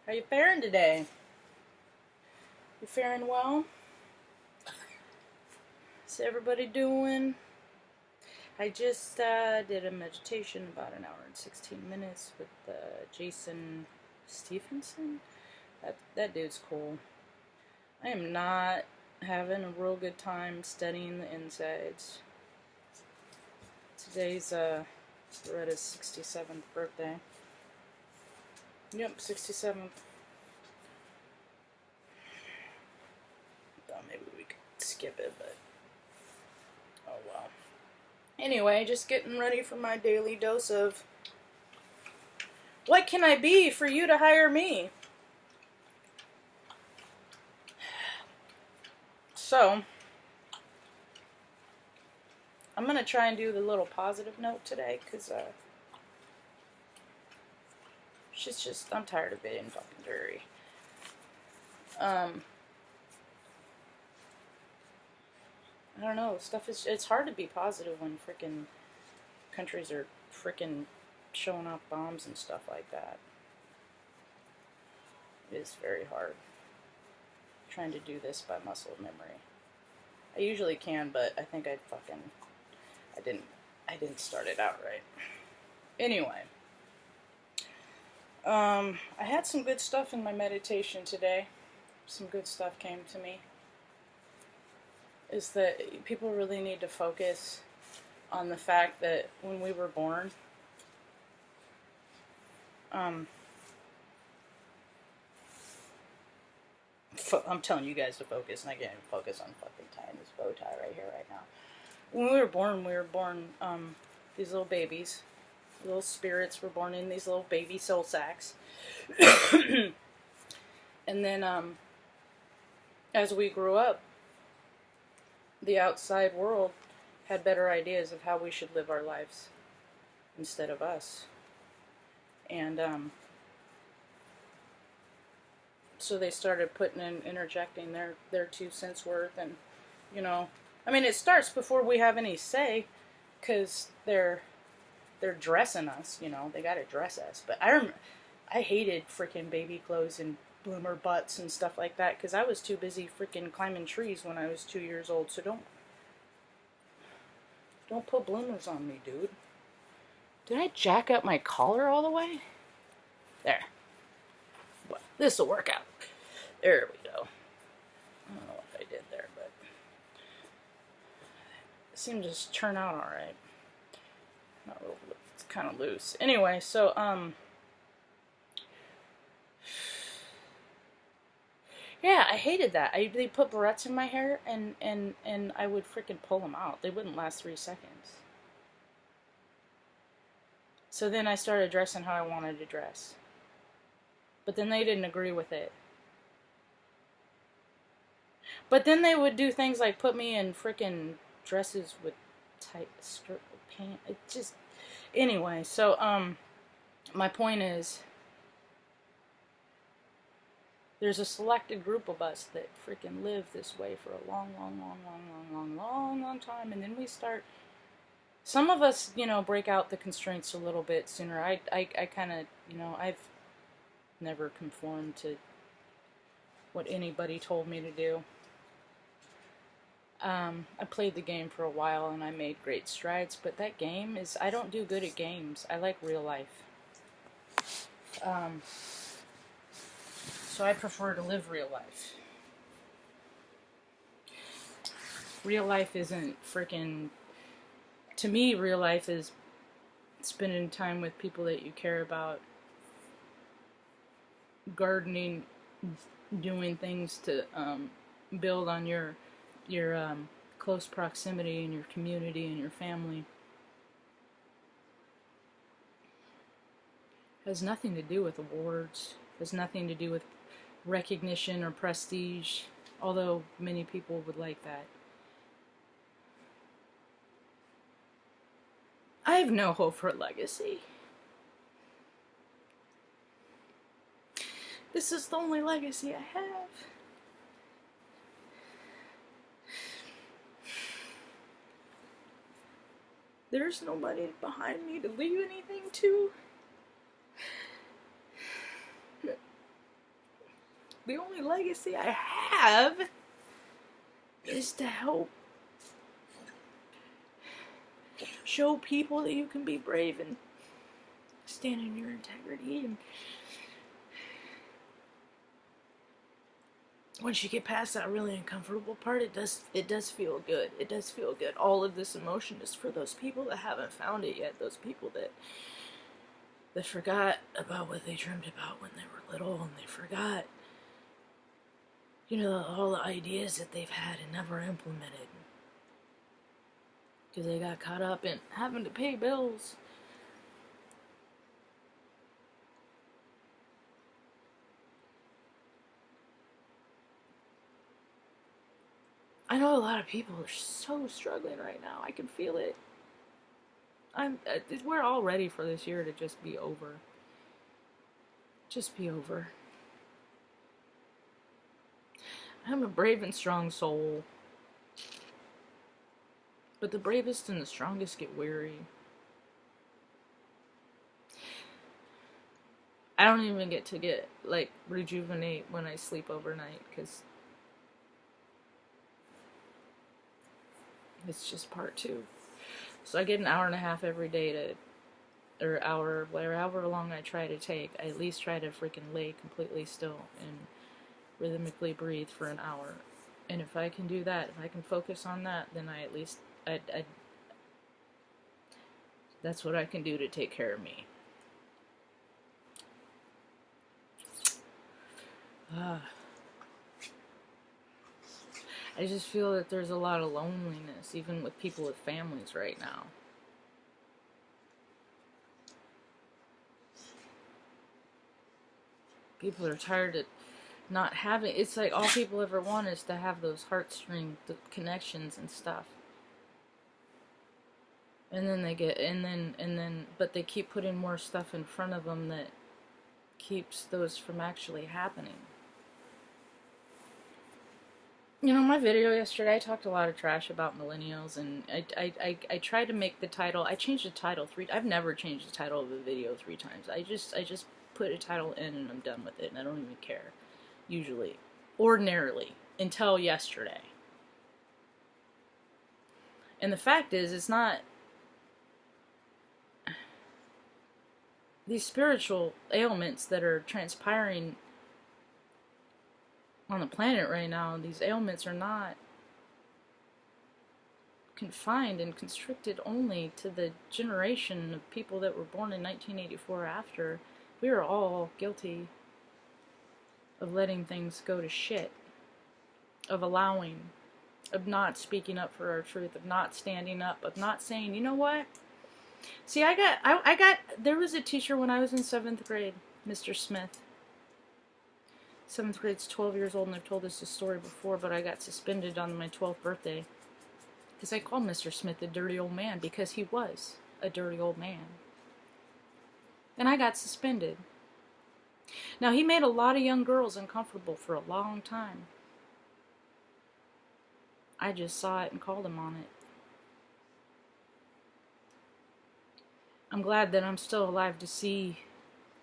How you faring today? You faring well? How's everybody doing? I just did a meditation about an hour and 16 minutes with Jason Stephenson. That dude's cool. I am not having a real good time studying the insides. Today's Loretta's 67th birthday. Yep, 67th. Thought maybe we could skip it, but oh well. Anyway, just getting ready for my daily dose of what can I be for you to hire me? So, I'm going to try and do the little positive note today, because she's just, I'm tired of being fucking dirty. I don't know, it's hard to be positive when frickin' countries are frickin' showing off bombs and stuff like that. It is very hard. Trying to do this by muscle memory. I usually can, but I think I didn't start it out right. Anyway. I had some good stuff in my meditation today. Some good stuff came to me. Is that people really need to focus on the fact that when we were born, I'm telling you guys to focus, and I can't even focus on fucking tying this bow tie right here, right now. When we were born, these little babies, little spirits were born in these little baby soul sacks. And then, as we grew up, the outside world had better ideas of how we should live our lives instead of us. And, so they started interjecting their 2 cents worth, and, you know, I mean, it starts before we have any say, because they're dressing us, you know, they gotta dress us. But I hated freaking baby clothes and bloomer butts and stuff like that, because I was too busy freaking climbing trees when I was 2 years old, so don't put bloomers on me, dude. Did I jack up my collar all the way? There. Well, this'll work out. There we go. I don't know what I did there, but it seemed to just turn out alright. It's kind of loose. Anyway, so, yeah, I hated that. They put barrettes in my hair, and I would freaking pull them out. They wouldn't last 3 seconds. So then I started dressing how I wanted to dress. But then they didn't agree with it. But then they would do things like put me in freaking dresses with tight skirt pants. It just... Anyway, so, my point is, there's a selected group of us that freaking live this way for a long time, and then we start... Some of us, you know, break out the constraints a little bit sooner. I kind of, you know, I've never conformed to what anybody told me to do. I played the game for a while and I made great strides, but that game is, I don't do good at games. I like real life. So I prefer to live real life. Real life isn't freaking, to me, real life is spending time with people that you care about, gardening, doing things to build on your close proximity and your community and your family. Has nothing to do with awards. Has nothing to do with recognition or prestige, although many people would like that. I have no hope for a legacy. This is the only legacy I have. There's nobody behind me to leave anything to. The only legacy I have is to help show people that you can be brave and stand in your integrity. And once you get past that really uncomfortable part, it does feel good. It does feel good. All of this emotion is for those people that haven't found it yet. Those people that forgot about what they dreamed about when they were little, and they forgot, you know, all the ideas that they've had and never implemented. Because they got caught up in having to pay bills. I know a lot of people are so struggling right now. I can feel it. We're all ready for this year to just be over. Just be over. I'm a brave and strong soul. But the bravest and the strongest get weary. I don't even get to rejuvenate when I sleep overnight, because it's just part 2. So I get an hour and a half every day or hour, however long I try to take. I at least try to freaking lay completely still and rhythmically breathe for an hour. And if I can do that, if I can focus on that, then I at least, that's what I can do to take care of me. I just feel that there's a lot of loneliness, even with people with families right now. People are tired of not having, it's like all people ever want is to have those heartstring connections and stuff. And then they get, but they keep putting more stuff in front of them that keeps those from actually happening. You know, my video yesterday, I talked a lot of trash about millennials, and I tried to make the title, I changed the title I've never changed the title of a video 3 times. I just put a title in and I'm done with it, and I don't even care, usually, ordinarily, until yesterday. And the fact is, it's not, these spiritual ailments that are transpiring on the planet right now, these ailments are not confined and constricted only to the generation of people that were born in 1984 or after. We are all guilty of letting things go to shit, of allowing, of not speaking up for our truth, of not standing up, of not saying, you know what? See, there was a teacher when I was in 7th grade, Mr. Smith. 7th grade's 12 years old, and I've told this story before, but I got suspended on my 12th birthday because I called Mr. Smith a dirty old man, because he was a dirty old man. And I got suspended. Now, he made a lot of young girls uncomfortable for a long time. I just saw it and called him on it. I'm glad that I'm still alive to see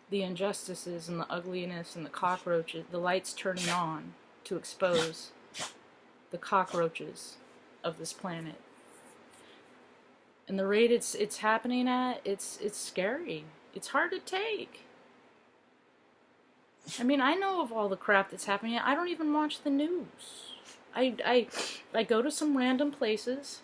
the injustices and the ugliness and the cockroaches, the lights turning on to expose the cockroaches of this planet. And the rate it's happening at, it's scary. It's hard to take. I mean, I know of all the crap that's happening. I don't even watch the news. I go to some random places.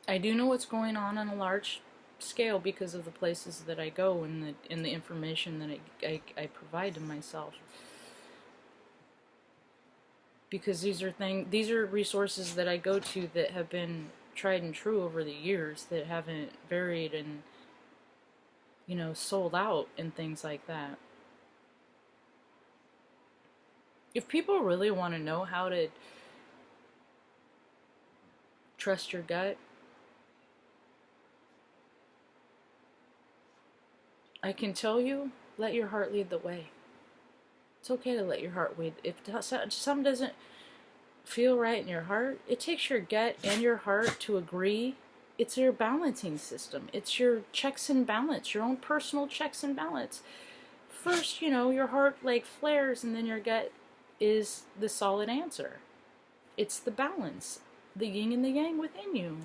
I do know what's going on a large scale because of the places that I go and the information that I provide to myself. Because these are resources that I go to that have been tried and true over the years, that haven't varied and, you know, sold out and things like that. If people really want to know how to trust your gut, I can tell you, let your heart lead the way. It's okay to let your heart lead. If something doesn't feel right in your heart, it takes your gut and your heart to agree. It's your balancing system. It's your checks and balance, your own personal checks and balance. first, you know, your heart like flares and then your gut is the solid answer. It's the balance, the yin and the yang within you.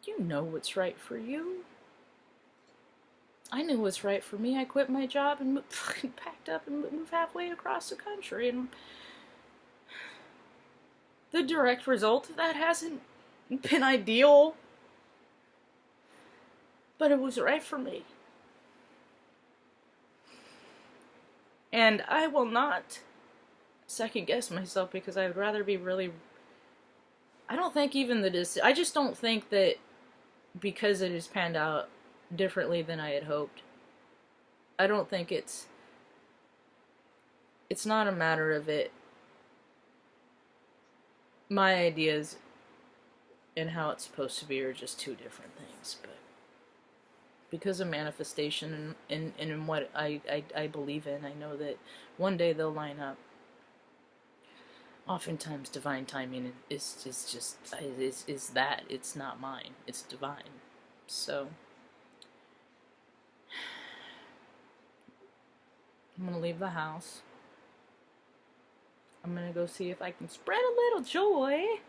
You know what's right for you. I knew what's right for me. I quit my job and fucking packed up and moved halfway across the country, and the direct result of that hasn't been ideal, but it was right for me. And I will not second guess myself, because I would rather be really... I don't think even I just don't think that because it has panned out differently than I had hoped. I don't think it's not a matter of it. My ideas and how it's supposed to be are just two different things, but because of manifestation and in what I believe in, I know that one day they'll line up. Oftentimes divine timing is that. It's not mine. It's divine. So I'm gonna leave the house. I'm gonna go see if I can spread a little joy.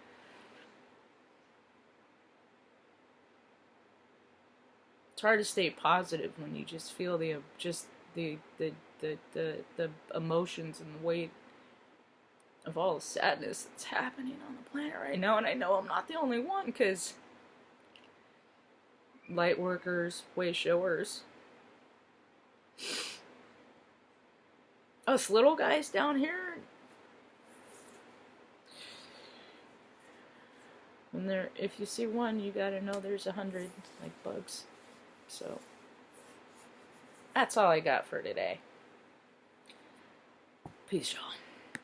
It's hard to stay positive when you just feel the emotions and the weight of all the sadness that's happening on the planet right now. And I know I'm not the only one, because light workers, way showers, us little guys down here, when if you see one, you gotta know there's 100, like bugs. So that's all I got for today. Peace, y'all.